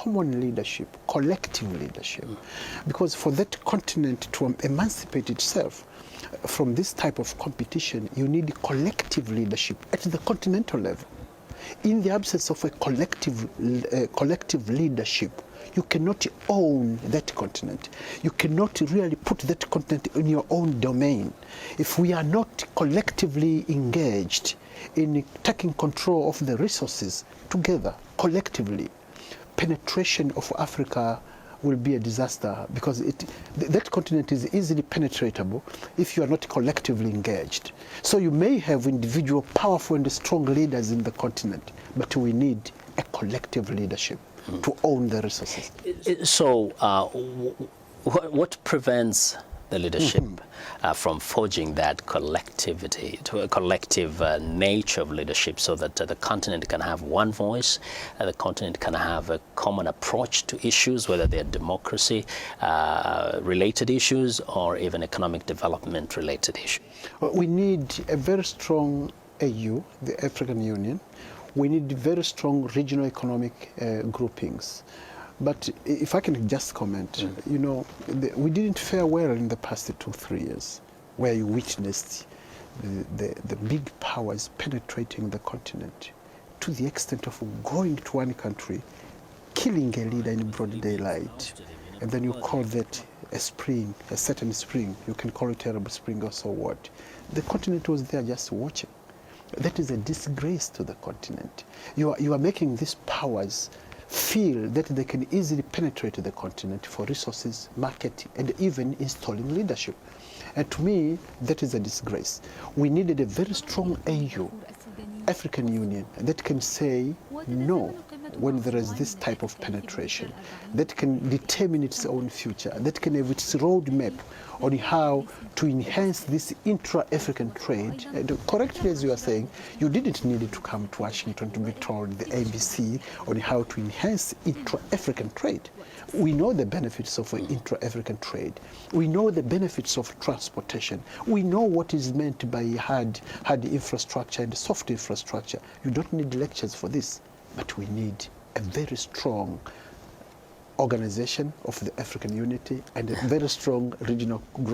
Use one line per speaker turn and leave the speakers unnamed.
common leadership, collective leadership. Because for that continent to emancipate itself from this type of competition, you need collective leadership at the continental level. In the absence of a collective leadership, you cannot own that continent. You cannot really put that continent in your own domain. If we are not collectively engaged in taking control of the resources together, collectively, penetration of Africa will be a disaster, because that continent is easily penetratable if you are not collectively engaged. So you may have individual powerful and strong leaders in the continent, but we need a collective leadership to own the resources.
So what prevents the leadership from forging that collectivity, to a collective nature of leadership, so that the continent can have one voice, the continent can have a common approach to issues, whether they're democracy related issues or even economic development related issues?
We need a very strong AU, the African Union. We need very strong regional economic groupings. But if I can just comment, you know, we didn't fare well in the past 2-3 years, where you witnessed the big powers penetrating the continent to the extent of going to one country, killing a leader in broad daylight, and then you call that a spring, a certain spring. You can call it Arab Spring or so what. The continent was there just watching. That is a disgrace to the continent. You are making these powers feel that they can easily penetrate the continent for resources, market, and even installing leadership. And to me, that is a disgrace. We needed a very strong AU, African Union, that can say no when there is this type of penetration, that can determine its own future, that can have its roadmap on how to enhance this intra-African trade. And correctly, as you are saying, you didn't need to come to Washington to be told the ABC on how to enhance intra-African trade. We know the benefits of intra-African trade. We know the benefits of transportation. We know what is meant by hard infrastructure and soft infrastructure. You don't need lectures for this, but we need a very strong organization of the African unity and a very strong regional group.